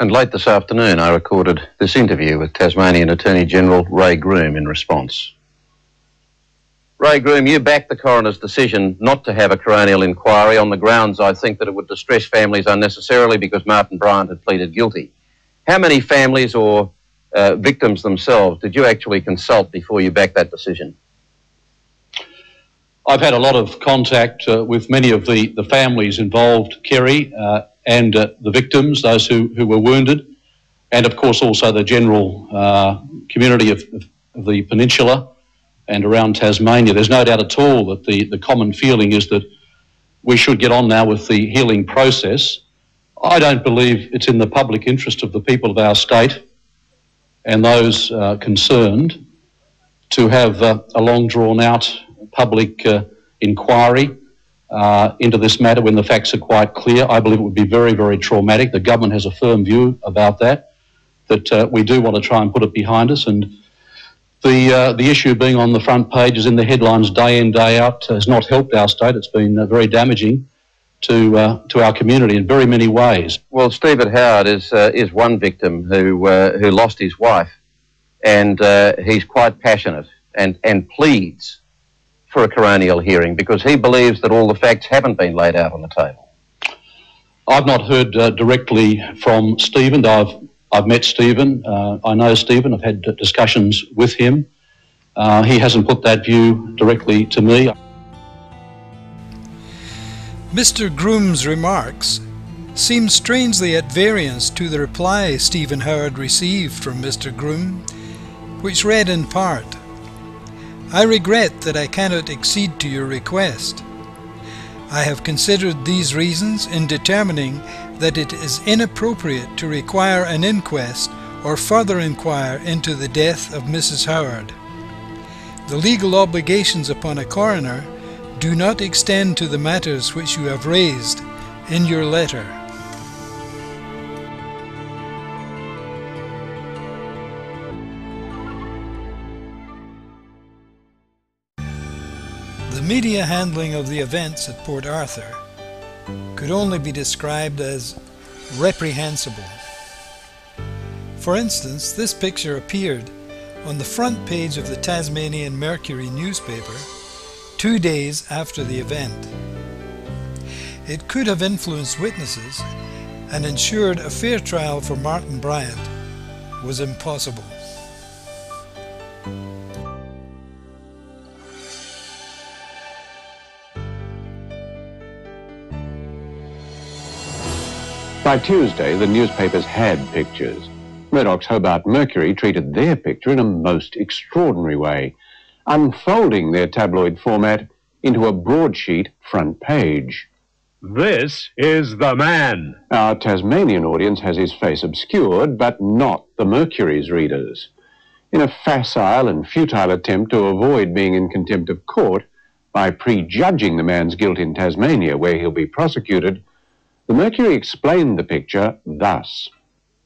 And late this afternoon, I recorded this interview with Tasmanian Attorney-General Ray Groom in response. Ray Groom, you backed the coroner's decision not to have a coronial inquiry on the grounds, I think, that it would distress families unnecessarily because Martin Bryant had pleaded guilty. How many families or victims themselves did you actually consult before you backed that decision? I've had a lot of contact with many of the families involved, Kerry, and the victims, those who were wounded, and of course also the general community of the peninsula and around Tasmania. There's no doubt at all that the common feeling is that we should get on now with the healing process. I don't believe it's in the public interest of the people of our state and those concerned to have a long drawn out public inquiry into this matter when the facts are quite clear. I believe it would be very, very traumatic. The government has a firm view about that we do want to try and put it behind us, and the issue being on the front pages in the headlines day in, day out has not helped our state. It's been very damaging to our community in very many ways. Well, Stephen Howard is one victim who lost his wife, and he's quite passionate and pleads for a coronial hearing because he believes that all the facts haven't been laid out on the table. I've not heard directly from Stephen. I've met Stephen. I know Stephen. I've had discussions with him. He hasn't put that view directly to me. Mr. Groom's remarks seem strangely at variance to the reply Stephen Howard received from Mr. Groom, which read in part, "I regret that I cannot accede to your request. I have considered these reasons in determining that it is inappropriate to require an inquest or further inquire into the death of Mrs. Howard. The legal obligations upon a coroner do not extend to the matters which you have raised in your letter." The media handling of the events at Port Arthur could only be described as reprehensible. For instance, this picture appeared on the front page of the Tasmanian Mercury newspaper 2 days after the event. It could have influenced witnesses and ensured a fair trial for Martin Bryant was impossible. By Tuesday, the newspapers had pictures. Murdoch's Hobart Mercury treated their picture in a most extraordinary way, unfolding their tabloid format into a broadsheet front page. This is the man. Our Tasmanian audience has his face obscured, but not the Mercury's readers. In a facile and futile attempt to avoid being in contempt of court by prejudging the man's guilt in Tasmania, where he'll be prosecuted, the Mercury explained the picture thus.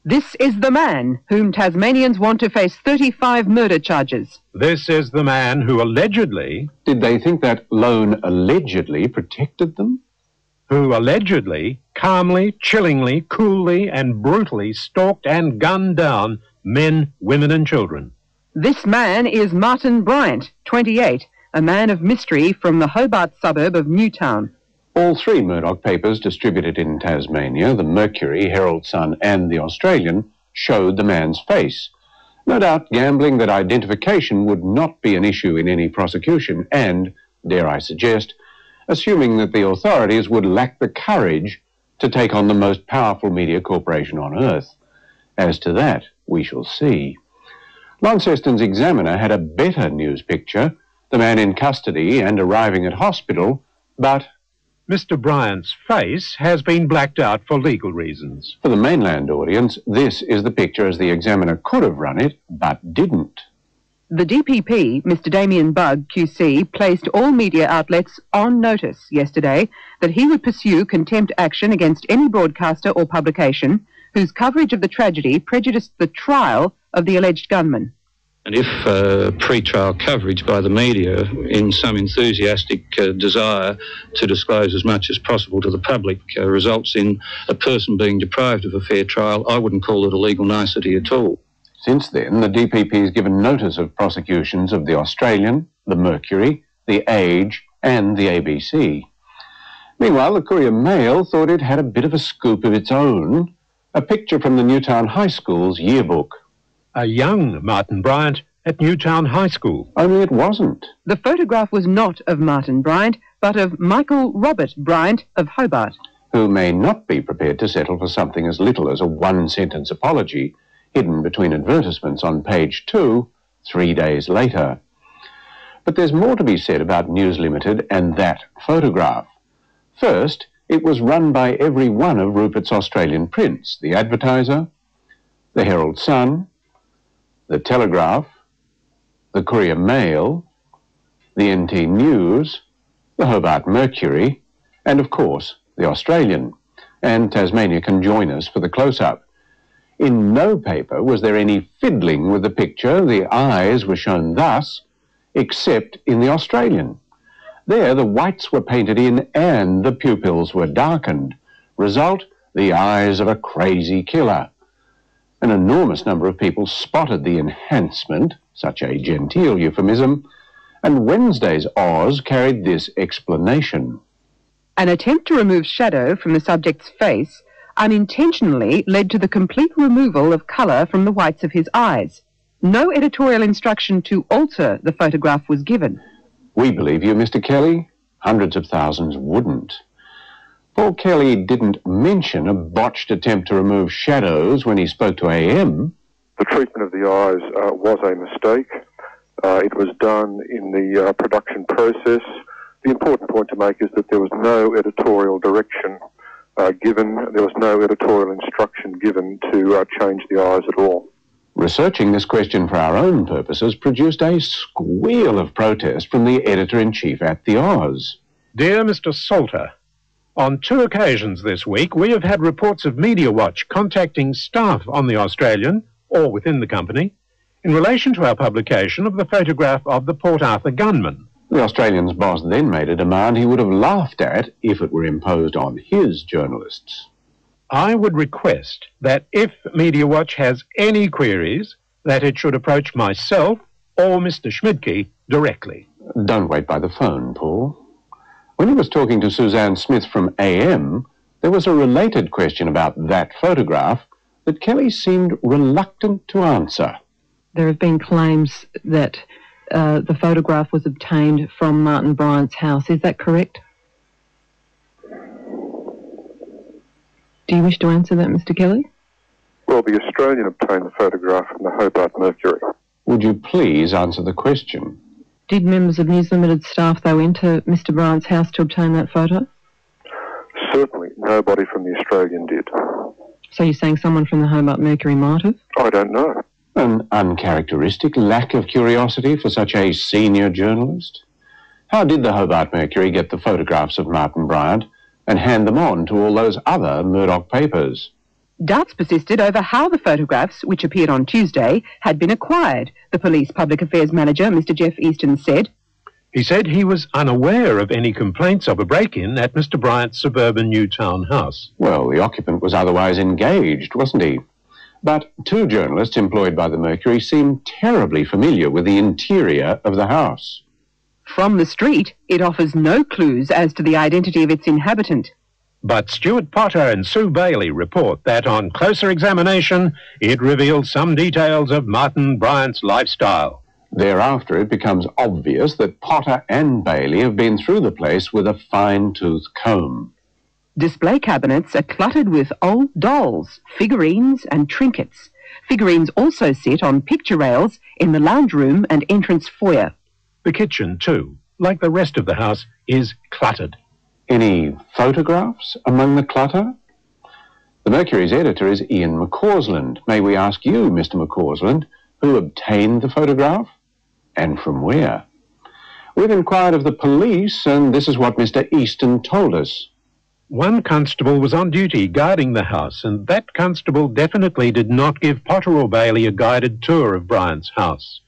This is the man whom Tasmanians want to face 35 murder charges. This is the man who allegedly... Did they think that loan allegedly protected them? Who allegedly, calmly, chillingly, coolly and brutally stalked and gunned down men, women and children. This man is Martin Bryant, 28, a man of mystery from the Hobart suburb of Newtown. All three Murdoch papers distributed in Tasmania, the Mercury, Herald Sun and the Australian, showed the man's face. No doubt gambling that identification would not be an issue in any prosecution and, dare I suggest, assuming that the authorities would lack the courage to take on the most powerful media corporation on earth. As to that, we shall see. Launceston's Examiner had a better news picture, the man in custody and arriving at hospital, but Mr. Bryant's face has been blacked out for legal reasons. For the mainland audience, this is the picture as the Examiner could have run it, but didn't. The DPP, Mr. Damien Bugg, QC, placed all media outlets on notice yesterday that he would pursue contempt action against any broadcaster or publication whose coverage of the tragedy prejudiced the trial of the alleged gunman. And if pre-trial coverage by the media, in some enthusiastic desire to disclose as much as possible to the public, results in a person being deprived of a fair trial, I wouldn't call it a legal nicety at all. Since then, the DPP has given notice of prosecutions of the Australian, the Mercury, the Age and the ABC. Meanwhile, the Courier Mail thought it had a bit of a scoop of its own, a picture from the Newtown High School's yearbook. A young Martin Bryant at Newtown High School. Only it wasn't. The photograph was not of Martin Bryant, but of Michael Robert Bryant of Hobart. Who may not be prepared to settle for something as little as a one-sentence apology hidden between advertisements on page 2, 3 days later. But there's more to be said about News Limited and that photograph. First, it was run by every one of Rupert's Australian prints: the Advertiser, the Herald Sun, the Telegraph, the Courier Mail, the NT News, the Hobart Mercury, and of course the Australian. And Tasmania can join us for the close-up. In no paper was there any fiddling with the picture. The eyes were shown thus, except in the Australian. There the whites were painted in and the pupils were darkened. Result, the eyes of a crazy killer. An enormous number of people spotted the enhancement, such a genteel euphemism, and Wednesday's Oz carried this explanation. An attempt to remove shadow from the subject's face unintentionally led to the complete removal of colour from the whites of his eyes. No editorial instruction to alter the photograph was given. We believe you, Mr. Kelly. Hundreds of thousands wouldn't. Paul Kelly didn't mention a botched attempt to remove shadows when he spoke to AM. The treatment of the eyes was a mistake. It was done in the production process. The important point to make is that there was no editorial direction given. There was no editorial instruction given to change the eyes at all. Researching this question for our own purposes produced a squeal of protest from the editor-in-chief at the Oz. Dear Mr. Salter, on 2 occasions this week, we have had reports of Media Watch contacting staff on the Australian, or within the company, in relation to our publication of the photograph of the Port Arthur gunman. The Australian's boss then made a demand he would have laughed at if it were imposed on his journalists. I would request that if Media Watch has any queries, that it should approach myself or Mr. Schmidtke directly. Don't wait by the phone, Paul. When he was talking to Suzanne Smith from AM, there was a related question about that photograph that Kelly seemed reluctant to answer. There have been claims that the photograph was obtained from Martin Bryant's house. Is that correct? Do you wish to answer that, Mr. Kelly? Well, the Australian obtained the photograph from the Hobart Mercury. Would you please answer the question? Did members of News Limited staff, though, enter Mr. Bryant's house to obtain that photo? Certainly, nobody from the Australian did. So you're saying someone from the Hobart Mercury might have? I don't know. An uncharacteristic lack of curiosity for such a senior journalist. How did the Hobart Mercury get the photographs of Martin Bryant and hand them on to all those other Murdoch papers? Doubts persisted over how the photographs, which appeared on Tuesday, had been acquired, the police public affairs manager, Mr. Jeff Easton, said. He said he was unaware of any complaints of a break-in at Mr. Bryant's suburban Newtown house. Well, the occupant was otherwise engaged, wasn't he? But 2 journalists employed by the Mercury seemed terribly familiar with the interior of the house. From the street, it offers no clues as to the identity of its inhabitant. But Stuart Potter and Sue Bailey report that on closer examination, it reveals some details of Martin Bryant's lifestyle. Thereafter, it becomes obvious that Potter and Bailey have been through the place with a fine-tooth comb. Display cabinets are cluttered with old dolls, figurines and trinkets. Figurines also sit on picture rails in the lounge room and entrance foyer. The kitchen, too, like the rest of the house, is cluttered. Any photographs among the clutter? The Mercury's editor is Ian McCausland. May we ask you, Mr. McCausland, who obtained the photograph and from where? We've inquired of the police, and this is what Mr. Easton told us. One constable was on duty guarding the house, and that constable definitely did not give Potter or Bailey a guided tour of Bryant's house.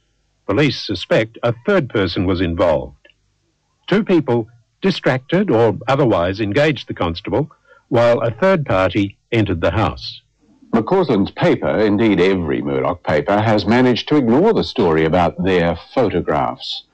Police suspect a third person was involved. Two people distracted or otherwise engaged the constable, while a third party entered the house. McCausland's paper, indeed every Murdoch paper, has managed to ignore the story about their photographs.